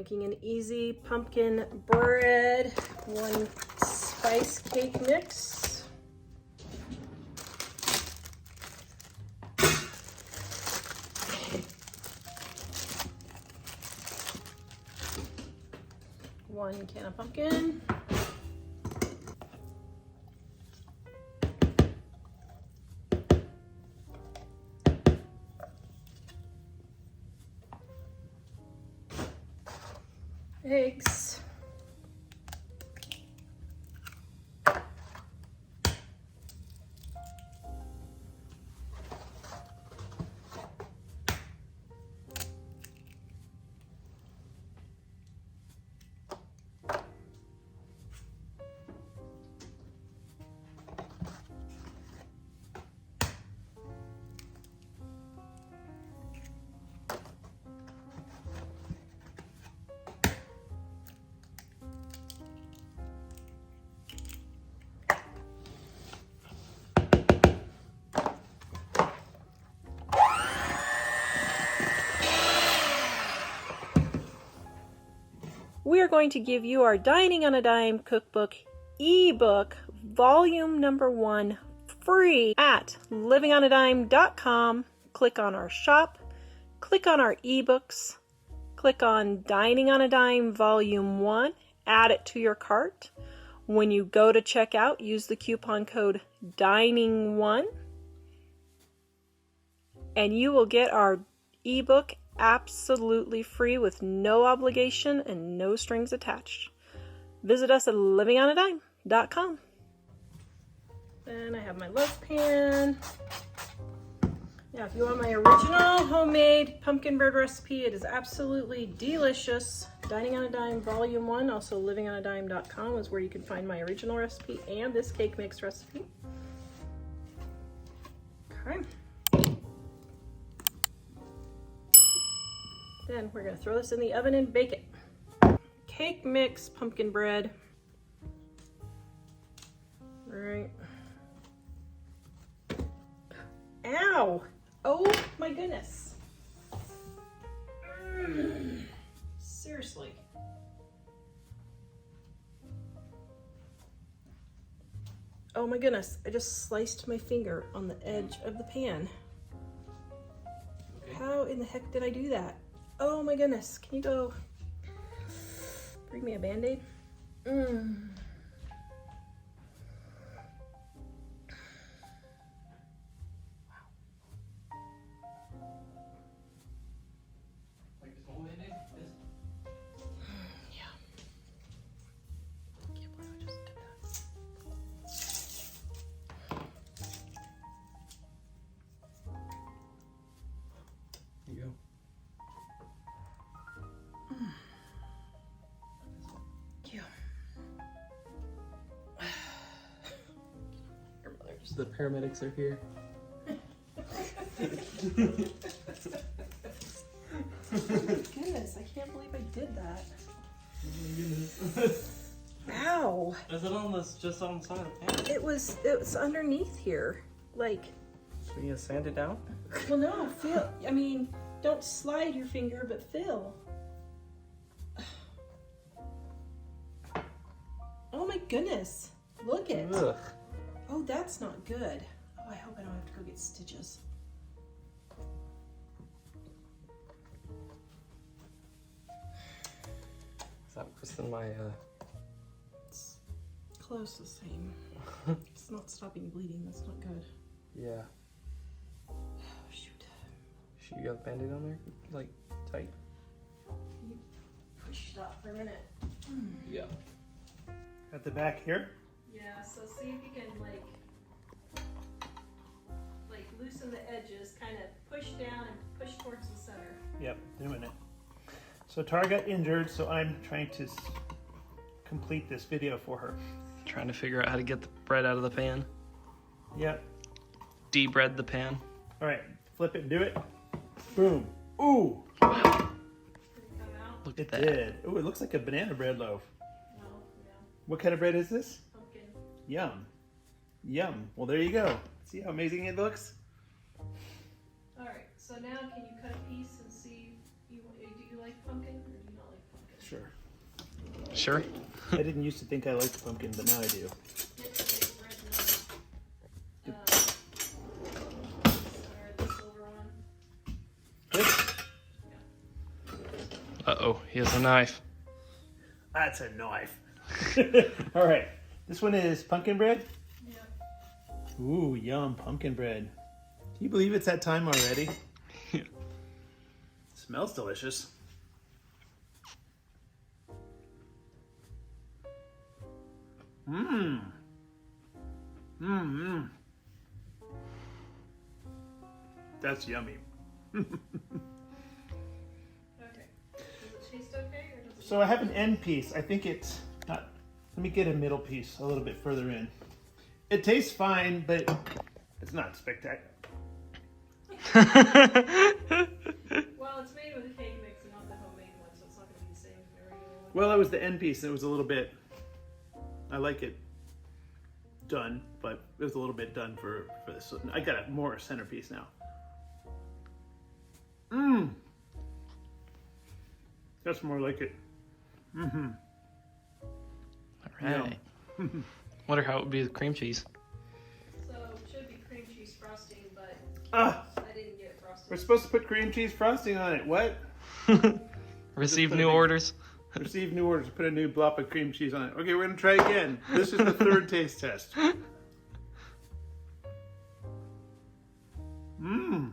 making an easy pumpkin bread, 1 spice cake mix. One can of pumpkin. Eggs. We are going to give you our Dining on a Dime cookbook ebook, volume number 1, free at livingonadime.com. Click on our shop, click on our ebooks, click on Dining on a Dime volume 1, add it to your cart. When you go to checkout, use the coupon code DINING1 and you will get our ebook absolutely free with no obligation and no strings attached. Visit us at livingonadime.com. Then I have my love pan. Now, if you want my original homemade pumpkin bread recipe, it is absolutely delicious. Dining on a Dime Volume 1, also livingonadime.com is where you can find my original recipe and this cake mix recipe. Okay. Then we're gonna throw this in the oven and bake it. Cake mix pumpkin bread. All right. Ow! Oh my goodness. Seriously. Oh my goodness, I just sliced my finger on the edge of the pan. Okay. How in the heck did I do that? Oh my goodness, can you go bring me a Band-Aid? The paramedics are here. Goodness, I can't believe I did that. Oh my goodness. Ow! Is it on this, just on the side of the pan? It was underneath here. Like, so you need to sand it down? well no, feel, I mean, don't slide your finger, but feel. Oh my goodness, look it. Ugh. Oh, that's not good. Oh, I hope I don't have to go get stitches. Is that worse than my, It's close the same. It's not stopping bleeding, that's not good. Yeah. Oh, shoot. Should you got the Band-Aid on there? Like, tight? Can you push it up for a minute? Yeah. At the back here? Yeah, so see if you can like loosen the edges, kind of push down and push towards the center. Yep, doing it. So Tara got injured, so I'm trying to complete this video for her. Trying to figure out how to get the bread out of the pan. Yep. De-bread the pan. All right, flip it and do it. Boom. Ooh, Did it come out? Look it at that. did. Ooh, it looks like a banana bread loaf. No, yeah. What kind of bread is this? Pumpkin. Yum. Yum. Well, there you go. See how amazing it looks? All right, so now can you cut a piece and see, do you like pumpkin or do you not like pumpkin? Sure. Sure. I didn't used to think I liked pumpkin, but now I do. Good. Uh-oh, he has a knife. That's a knife. All right. This one is pumpkin bread. Yeah. Ooh, yum, pumpkin bread. Can you believe it's that time already? Yeah. Smells delicious. Mmm. Mmm. That's yummy. Okay. Does it taste okay, or does it... So I have an end piece. I think it's not. Let me get a middle piece a little bit further in. It tastes fine, but it's not spectacular. Well, it's made with a cake mix and not the homemade one, so it's not going to be the same as the regular one. Well, it was the end piece, and it was a little bit. I like it done, but it was a little bit done for this. So I got a more centerpiece now. Mmm. That's more like it. Mm-hmm. All right. Wonder how it would be with cream cheese. So it should be cream cheese frosting, but Ah, I didn't get it frosted. we're supposed to put cream cheese frosting on it. What? Receive put a new big- orders. Receive new orders. Put a new blob of cream cheese on it. Okay, we're gonna try again. This is the third taste test. Mmm.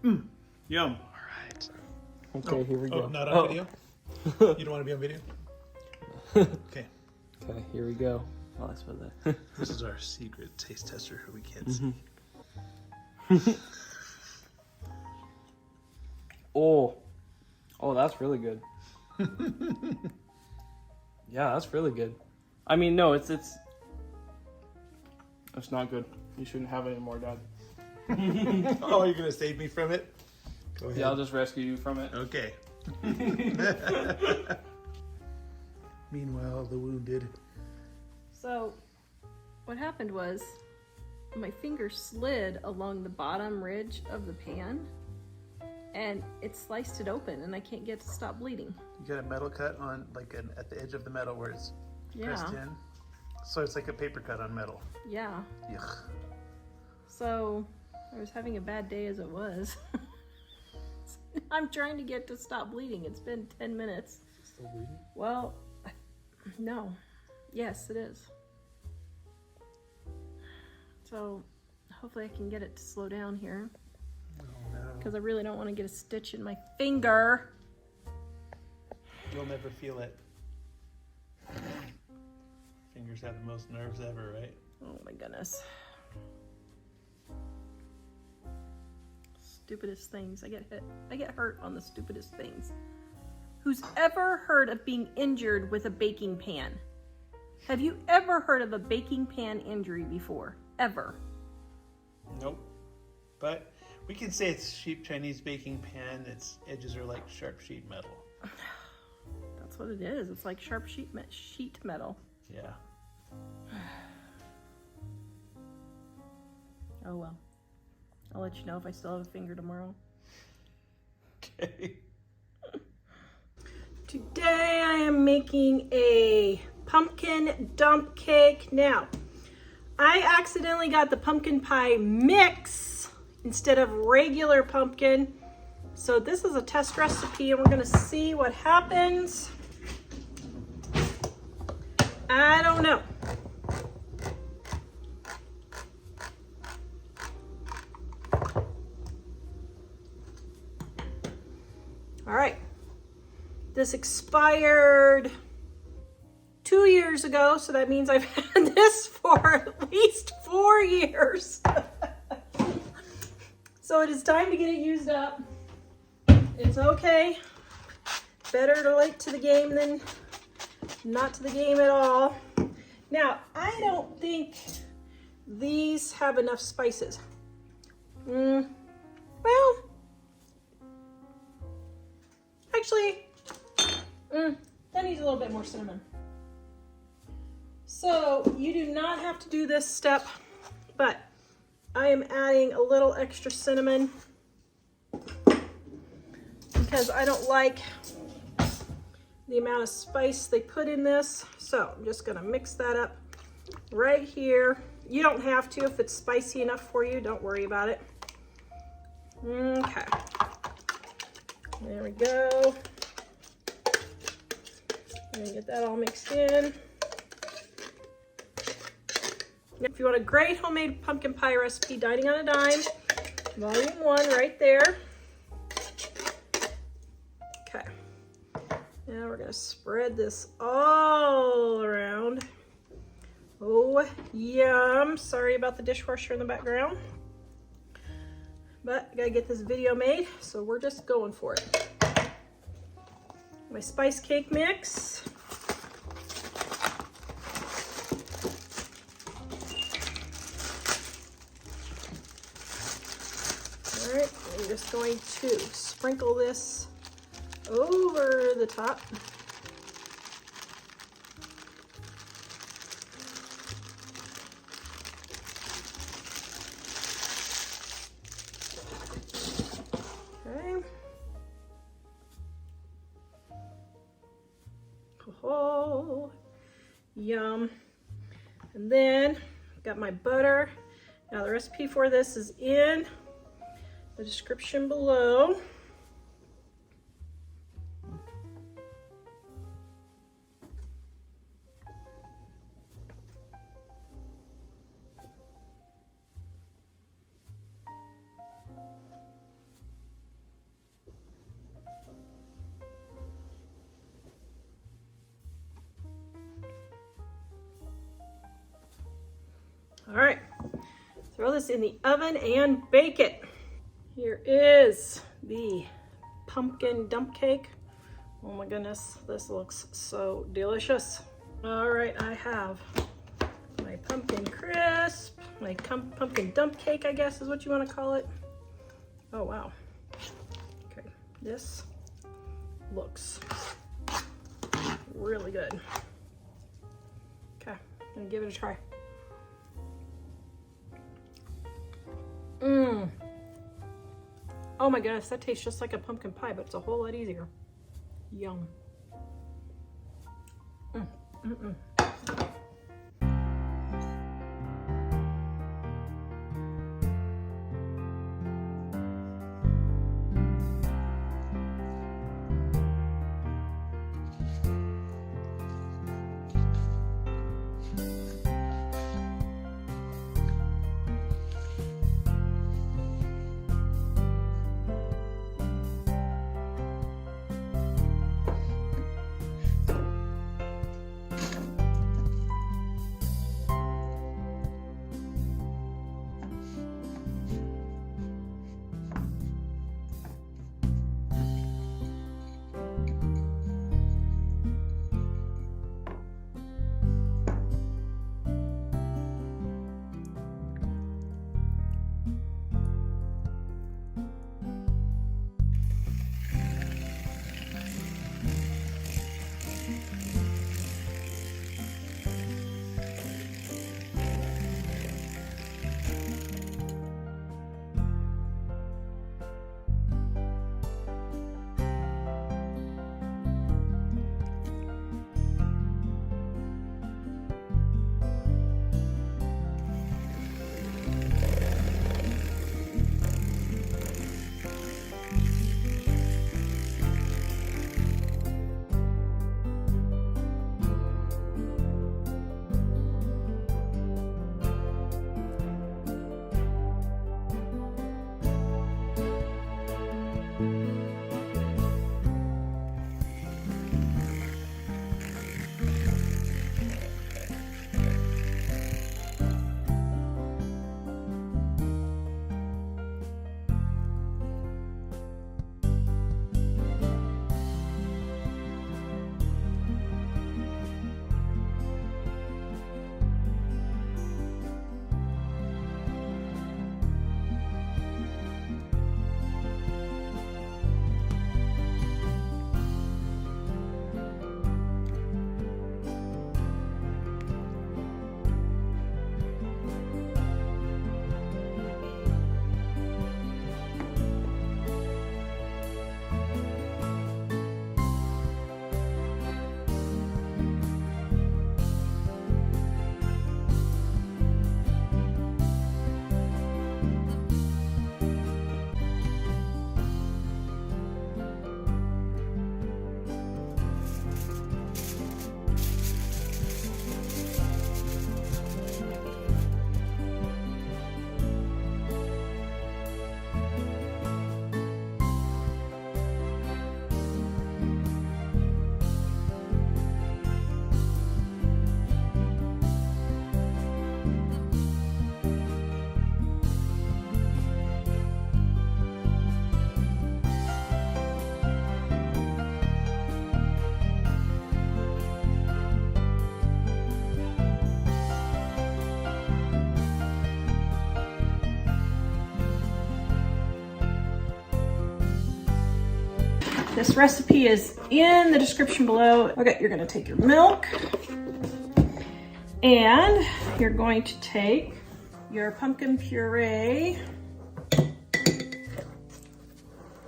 Mmm. Yum. All right. Okay, here we Oh, go. not on video? You don't want to be on video? Okay. Okay, here we go. Oh, I suppose that. This is our secret taste tester who we can't see. Oh, that's really good. Yeah, that's really good. I mean, no, it's not good. You shouldn't have it anymore, Dad. Oh, you're gonna save me from it? Go ahead. Yeah, I'll just rescue you from it. Okay. Meanwhile, the wounded. So, what happened was, my finger slid along the bottom ridge of the pan, and it sliced it open, and I can't get it to stop bleeding. You got a metal cut on, at the edge of the metal where it's pressed Yeah, in. So it's like a paper cut on metal. yeah. Yuck. So, I was having a bad day as it was. I'm trying to get it to stop bleeding. It's been 10 minutes. Still bleeding? Well, no. Yes, it is. So, hopefully I can get it to slow down here. Oh no. Because I really don't want to get a stitch in my finger. You'll never feel it. Fingers have the most nerves ever, right? Oh my goodness. Stupidest things. I get hurt on the stupidest things. Who's ever heard of being injured with a baking pan? Have you ever heard of a baking pan injury before? Ever? Nope. But we can say it's cheap Chinese baking pan. Its edges are like sharp sheet metal. That's what it is. It's like sharp sheet metal. Yeah. Oh well. I'll let you know if I still have a finger tomorrow. Okay. Today I am making a pumpkin dump cake. Now, I accidentally got the pumpkin pie mix instead of regular pumpkin. So this is a test recipe and we're gonna see what happens. I don't know. All right. This expired 2 years ago, so that means I've had this for at least 4 years. So it is time to get it used up. It's okay. Better to late to the game than not to the game at all. Now, I don't think these have enough spices. Well, actually, that needs a little bit more cinnamon. So you do not have to do this step, but I am adding a little extra cinnamon because I don't like the amount of spice they put in this. So I'm just gonna mix that up right here. You don't have to if it's spicy enough for you, don't worry about it. Okay, there we go. I'm gonna get that all mixed in. If you want a great homemade pumpkin pie recipe, Dining on a Dime, Volume 1 right there. Okay, now we're gonna spread this all around. Oh, yum. Sorry about the dishwasher in the background. But I gotta get this video made, so we're just going for it. My spice cake mix. All right, I'm just going to sprinkle this over the top. Okay. Oh, yum. And then I've got my butter. Now the recipe for this is in the description below. All right, throw this in the oven and bake it. Here is the pumpkin dump cake. Oh my goodness, this looks so delicious. All right, I have my pumpkin crisp, my pumpkin dump cake, I guess is what you want to call it. Oh wow. Okay, this looks really good. Okay, I'm gonna give it a try. Oh my goodness, that tastes just like a pumpkin pie, but it's a whole lot easier. Yum. This recipe is in the description below. Okay, you're gonna take your milk and you're going to take your pumpkin puree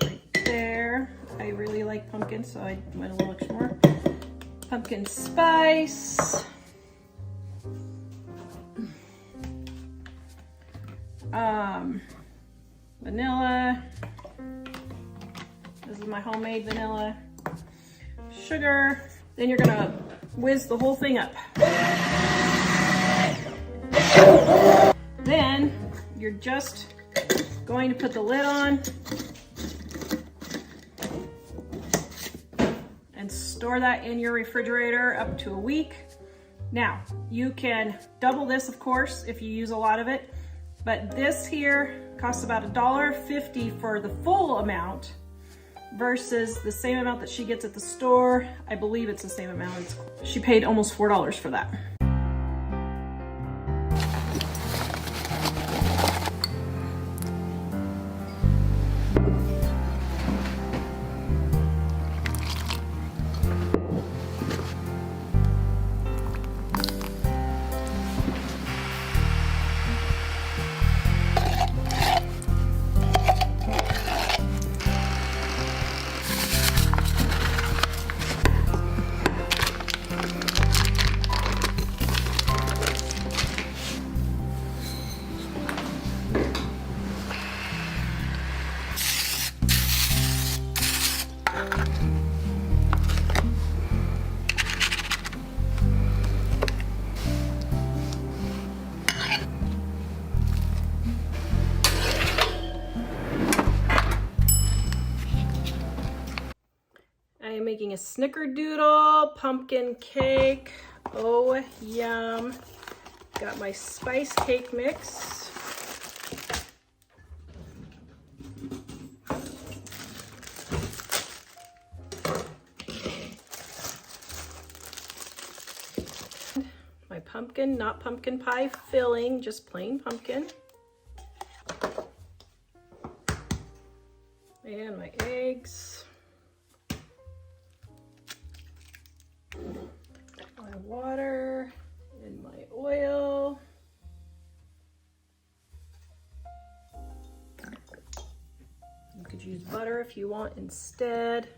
right there. I really like pumpkin, so I went a little extra more. Pumpkin spice. Vanilla. This is my homemade vanilla. Sugar. Then you're gonna whiz the whole thing up. Then you're just going to put the lid on and store that in your refrigerator up to a week. Now, you can double this, of course, if you use a lot of it, but this here costs about $1.50 for the full amount versus the same amount that she gets at the store. I believe it's the same amount. She paid almost $4 for that. I am making a Snickerdoodle pumpkin cake. Oh, yum. Got my spice cake mix. My pumpkin, not pumpkin pie filling, just plain pumpkin. And my eggs. My water and my oil. You could use butter if you want instead.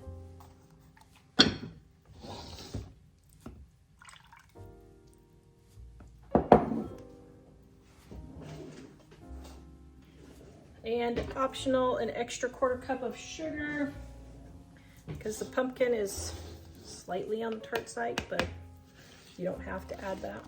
And optional, an extra quarter cup of sugar because the pumpkin is slightly on the tart side, but you don't have to add that.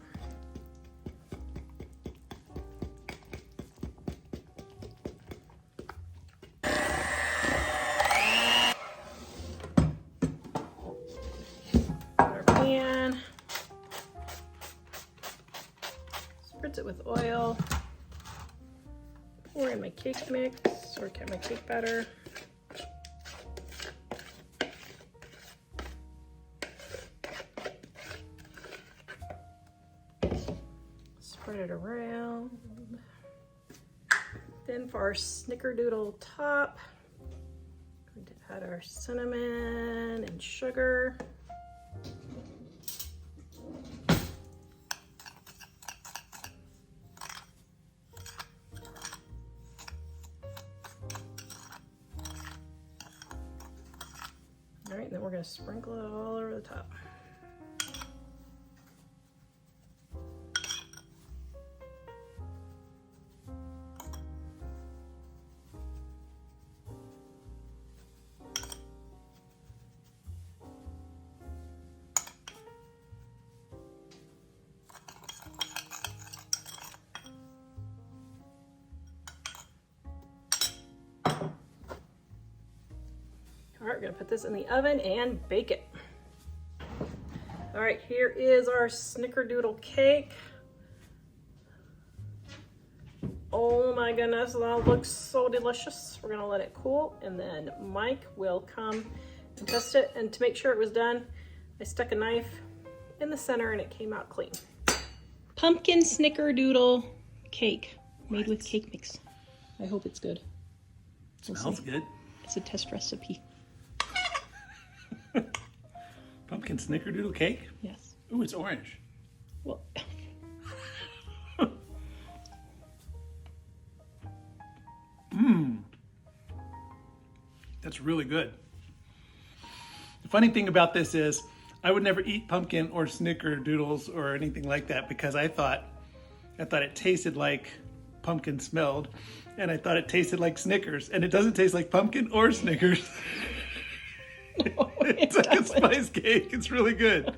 Put our pan, spritz it with oil, pour in my cake mix or my cake batter. Spread it around. Then for our Snickerdoodle top, I'm going to add our cinnamon and sugar. All right, then we're going to sprinkle it all over the top. All right, we're gonna put this in the oven and bake it. All right, here is our Snickerdoodle cake. Oh my goodness, that looks so delicious. We're gonna let it cool and then Mike will come and test it. And to make sure it was done, I stuck a knife in the center and it came out clean. Pumpkin Snickerdoodle cake made with cake mix. I hope it's good. Smells good. It's a test recipe. pumpkin snickerdoodle cake? Yes. Ooh, it's orange. Well, That's really good. The funny thing about this is I would never eat pumpkin or snickerdoodles or anything like that because I thought it tasted like pumpkin smelled, and I thought it tasted like Snickers, and it doesn't taste like pumpkin or Snickers. no, It's like a spice cake. It's really good.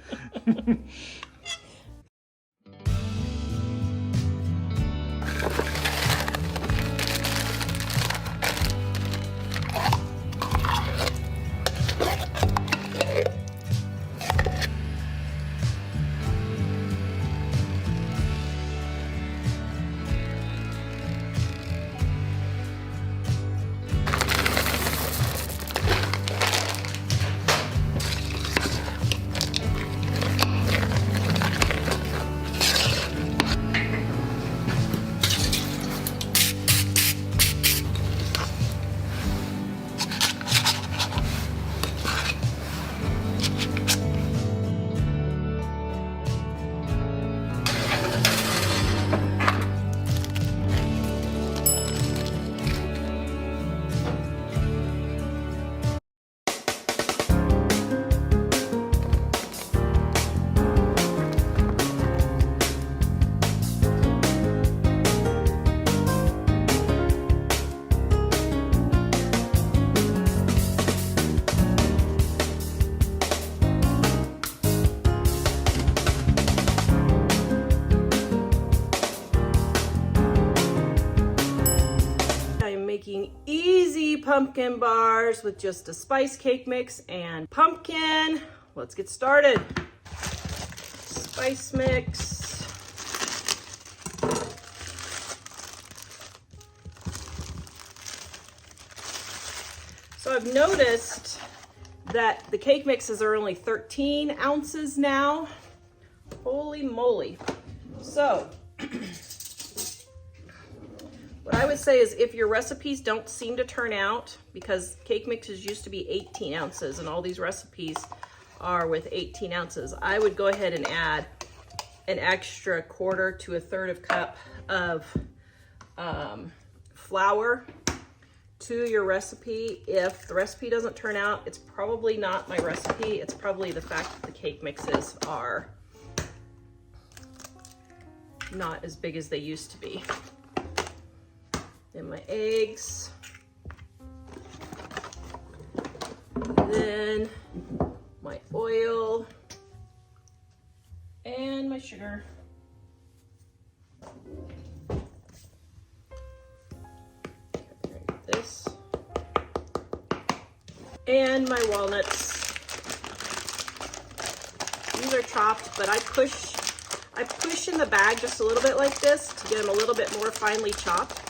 Making easy pumpkin bars with just a spice cake mix and pumpkin. Let's get started. Spice mix. So I've noticed that the cake mixes are only 13 ounces now. Holy moly. So what I would say is if your recipes don't seem to turn out, because cake mixes used to be 18 ounces and all these recipes are with 18 ounces, I would go ahead and add an extra 1/4 to 1/3 of cup of flour to your recipe. If the recipe doesn't turn out, it's probably not my recipe. It's probably the fact that the cake mixes are not as big as they used to be. Then my eggs, then my oil, and my sugar. This, and my walnuts. These are chopped, but I push in the bag just a little bit like this to get them a little bit more finely chopped.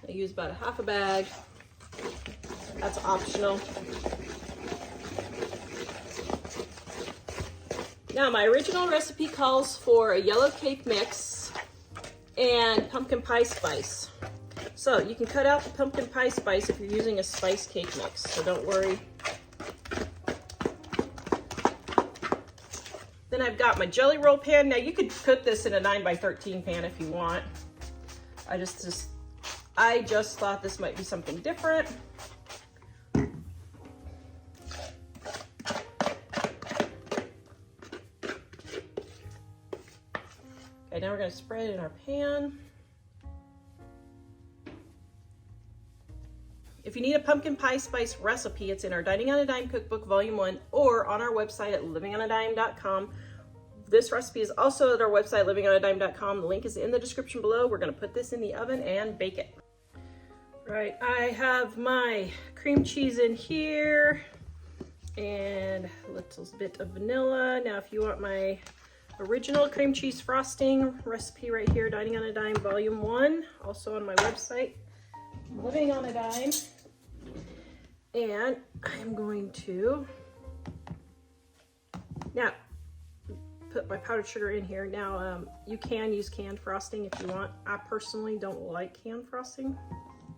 I use about 1/2 bag. That's optional. Now, my original recipe calls for a yellow cake mix and pumpkin pie spice. So you can cut out the pumpkin pie spice if you're using a spice cake mix, so don't worry. Then I've got my jelly roll pan. Now you could cook this in a 9x13 pan if you want. I just thought this might be something different. Okay, now we're going to spread it in our pan. If you need a pumpkin pie spice recipe, it's in our Dining on a Dime Cookbook Volume 1 or on our website at livingonadime.com. This recipe is also at our website, livingonadime.com. The link is in the description below. We're going to put this in the oven and bake it. Right, I have my cream cheese in here and a little bit of vanilla. Now, if you want my original cream cheese frosting recipe right here, Dining on a Dime Volume 1, also on my website, Living on a Dime. And I'm going to, now, put my powdered sugar in here. Now, you can use canned frosting if you want. I personally don't like canned frosting.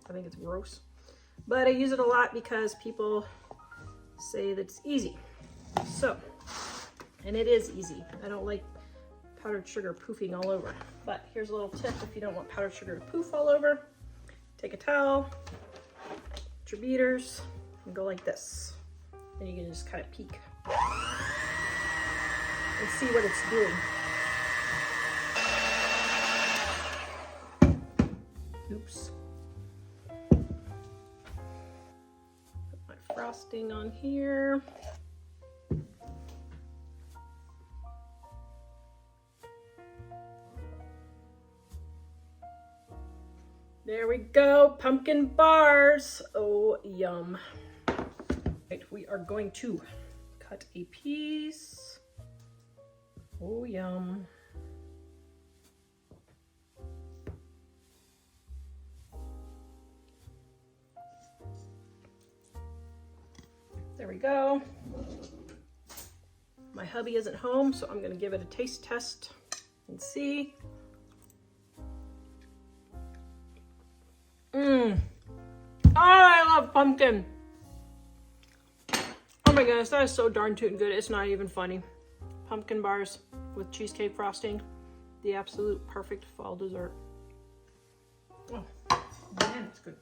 I think it's gross. But I use it a lot because people say that it's easy. So, and it is easy. I don't like powdered sugar poofing all over. But here's a little tip if you don't want powdered sugar to poof all over. Take a towel, put your beaters, and go like this. And you can just kind of peek and see what it's doing. Oops. Put my frosting on here. There we go, pumpkin bars. Oh, yum. Right, we are going to cut a piece. Oh, yum. There we go. My hubby isn't home, so I'm gonna give it a taste test and see. Oh, I love pumpkin. Oh my goodness, that is so darn tootin' good. It's not even funny. Pumpkin bars with cheesecake frosting. The absolute perfect fall dessert. Oh, man, it's good.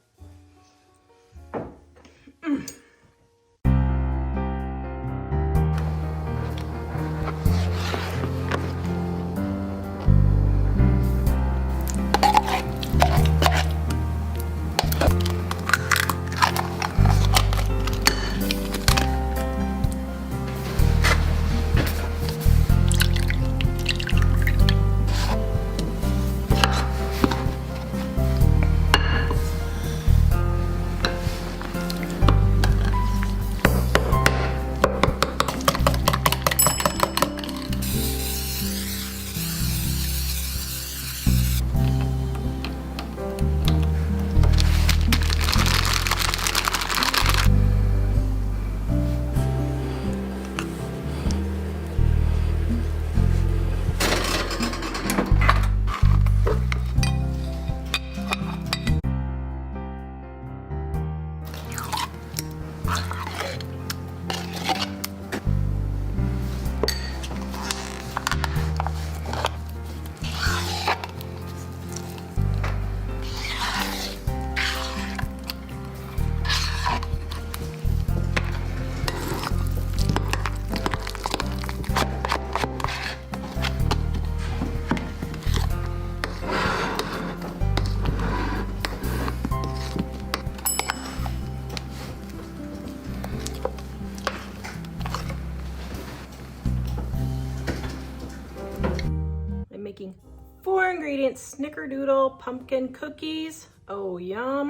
Making 4 ingredient Snickerdoodle pumpkin cookies. Oh, yum.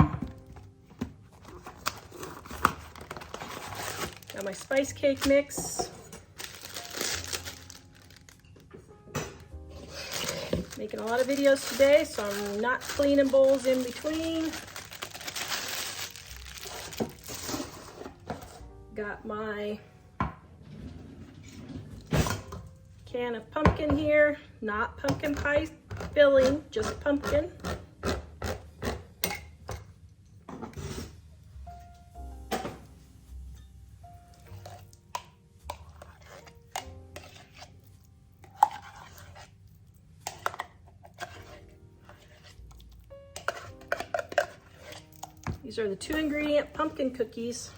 Got my spice cake mix. Making a lot of videos today, so I'm not cleaning bowls in between. Got my can of pumpkin here, not pumpkin pie filling, just pumpkin. These are the 2 ingredient pumpkin cookies.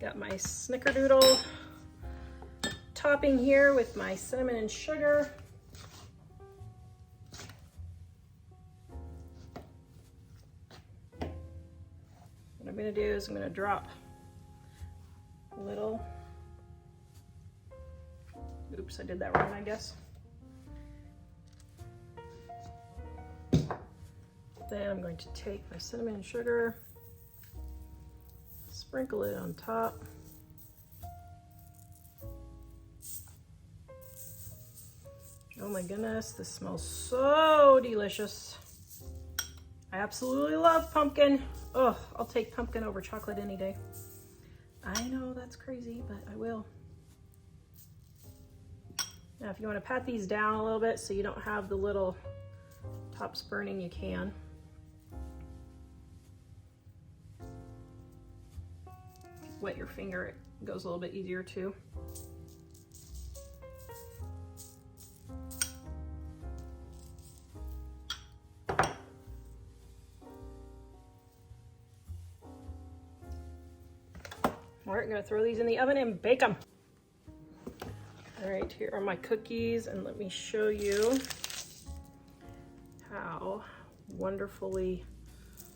Got my Snickerdoodle topping here with my cinnamon and sugar. What I'm gonna do is I'm gonna drop a little, oops, I did that wrong, I guess. Then I'm going to take my cinnamon and sugar, sprinkle it on top. Oh my goodness, this smells so delicious. I absolutely love pumpkin. Oh, I'll take pumpkin over chocolate any day. I know that's crazy, but I will. Now, if you want to pat these down a little bit so you don't have the little tops burning, you can. Wet your finger, it goes a little bit easier too. We're going to throw these in the oven and bake them. All right, here are my cookies, and let me show you how wonderfully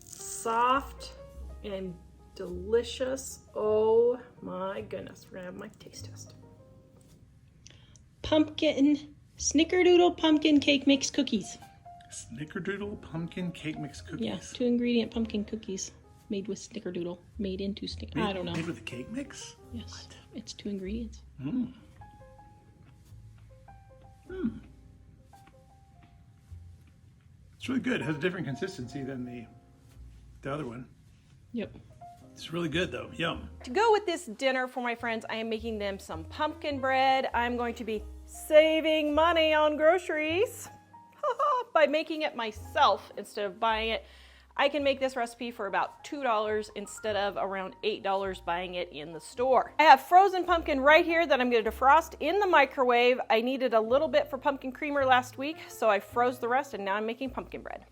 soft and delicious. Oh my goodness, we're gonna have my taste test. Snickerdoodle pumpkin cake mix cookies. Snickerdoodle pumpkin cake mix cookies. Yeah, 2-ingredient pumpkin cookies made with Snickerdoodle, made into Snicker. I don't know. Made with a cake mix? Yes, what? It's 2 ingredients. Mmm. Mmm. It's really good. It has a different consistency than the other one. Yep. It's really good though. Yum. To go with this dinner for my friends, I am making them some pumpkin bread. I'm going to be saving money on groceries by making it myself instead of buying it. I can make this recipe for about $2 instead of around $8 buying it in the store. I have frozen pumpkin right here that I'm going to defrost in the microwave. I needed a little bit for pumpkin creamer last week, so I froze the rest, and now I'm making pumpkin bread.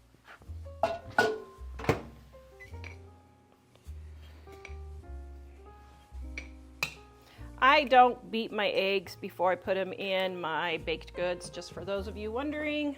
I don't beat my eggs before I put them in my baked goods, just for those of you wondering.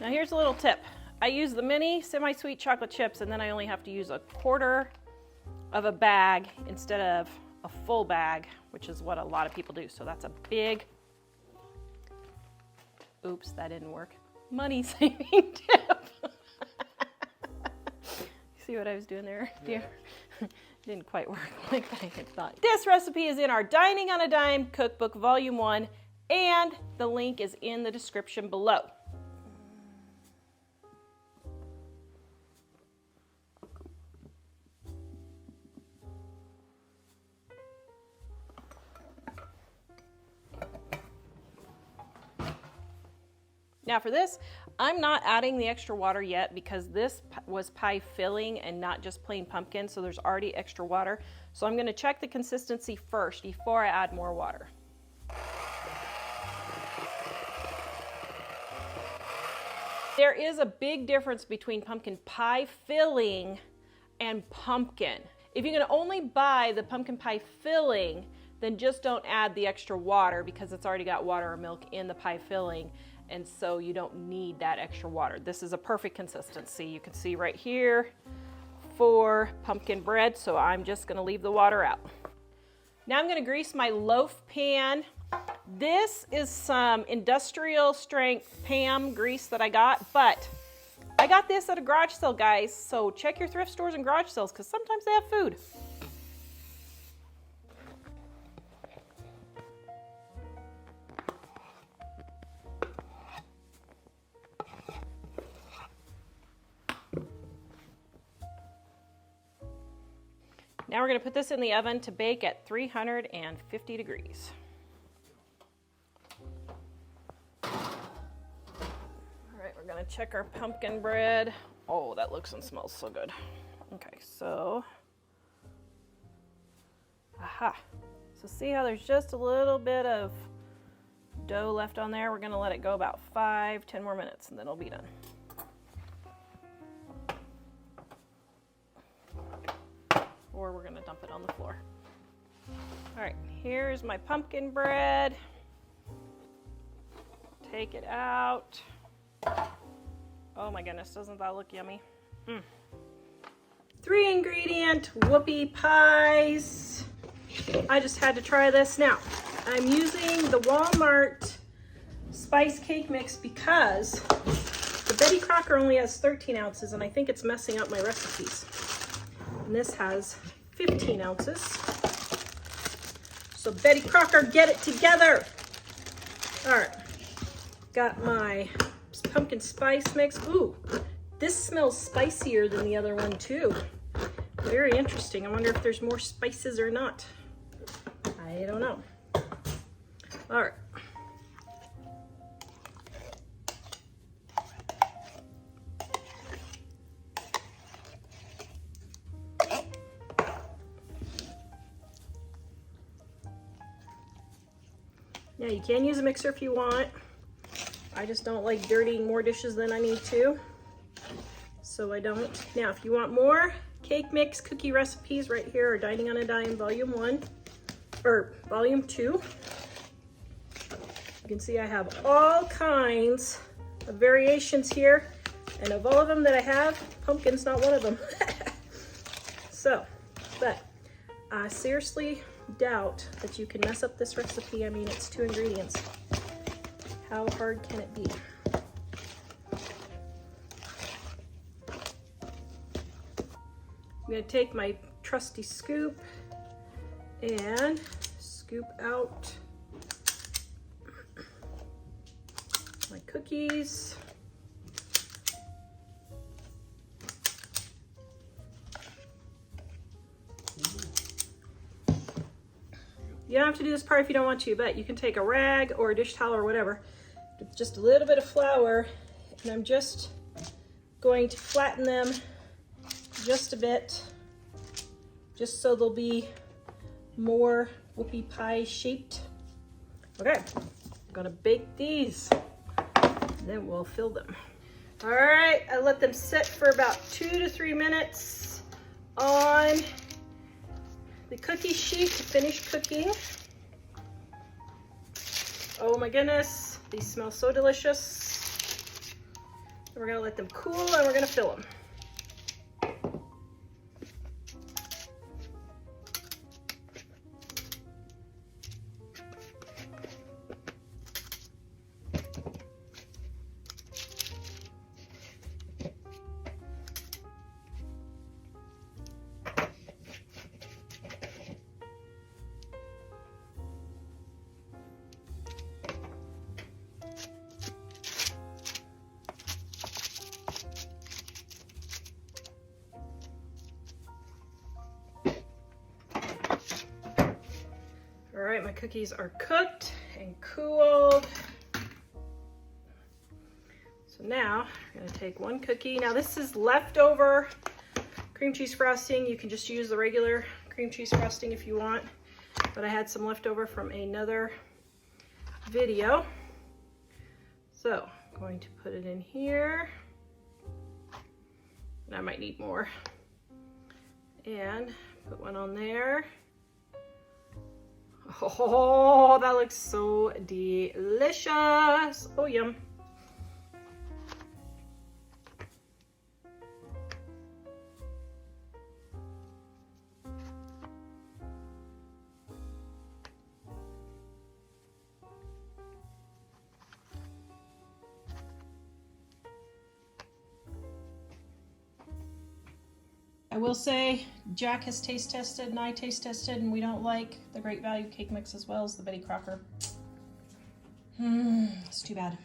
Now here's a little tip. I use the mini semi-sweet chocolate chips, and then I only have to use a quarter of a bag instead of a full bag, which is what a lot of people do. So that's a big, oops, that didn't work, money saving tip. See what I was doing there? Yeah. Didn't quite work like I had thought. This recipe is in our Dining on a Dime Cookbook Volume 1, and the link is in the description below. Now for this, I'm not adding the extra water yet because this was pie filling and not just plain pumpkin, so there's already extra water. So I'm gonna check the consistency first before I add more water. There is a big difference between pumpkin pie filling and pumpkin. If you can only buy the pumpkin pie filling, then just don't add the extra water because it's already got water or milk in the pie filling, and so you don't need that extra water. This is a perfect consistency. You can see right here for pumpkin bread, so I'm just gonna leave the water out. Now I'm gonna grease my loaf pan. This is some industrial strength Pam grease that I got, but I got this at a garage sale, guys, so check your thrift stores and garage sales because sometimes they have food. Now we're going to put this in the oven to bake at 350 degrees. All right, we're going to check our pumpkin bread. Oh, that looks and smells so good. Okay, so, aha. So see how there's just a little bit of dough left on there. We're gonna let it go about 5-10 more minutes and then it'll be done. Or we're gonna dump it on the floor. All right, here's my pumpkin bread. Take it out. Oh my goodness, doesn't that look yummy? 3 ingredient whoopie pies. I just had to try this. Now, I'm using the Walmart spice cake mix because the Betty Crocker only has 13 ounces and I think it's messing up my recipes. And this has 15 ounces. So Betty Crocker, get it together. All right, got my pumpkin spice mix. Ooh, this smells spicier than the other one too. Very interesting. I wonder if there's more spices or not. I don't know. All right. Now you can use a mixer if you want. I just don't like dirtying more dishes than I need to, so I don't. Now, if you want more cake mix cookie recipes, right here are Dining on a Dime Volume 1 or Volume 2. You can see I have all kinds of variations here, and of all of them that I have, pumpkin's not one of them. So, but I seriously doubt that you can mess up this recipe. I mean, it's 2 ingredients. How hard can it be? I'm gonna take my trusty scoop and scoop out my cookies. You don't have to do this part if you don't want to, but you can take a rag or a dish towel or whatever, just a little bit of flour, and I'm just going to flatten them just a bit, just so they'll be more whoopie pie shaped. Okay, I'm gonna bake these, and then we'll fill them. All right, I let them sit for about 2 to 3 minutes on the cookie sheet to finish cooking. Oh my goodness, these smell so delicious. We're gonna let them cool and we're gonna fill them. All right, my cookies are cooked and cooled. So now I'm gonna take one cookie. Now this is leftover cream cheese frosting. You can just use the regular cream cheese frosting if you want, but I had some leftover from another video. So I'm going to put it in here. And I might need more. And put one on there. Oh, that looks so delicious. Oh, yum. I will say Jack has taste tested and I taste tested, and we don't like the Great Value cake mix as well as the Betty Crocker. It's too bad.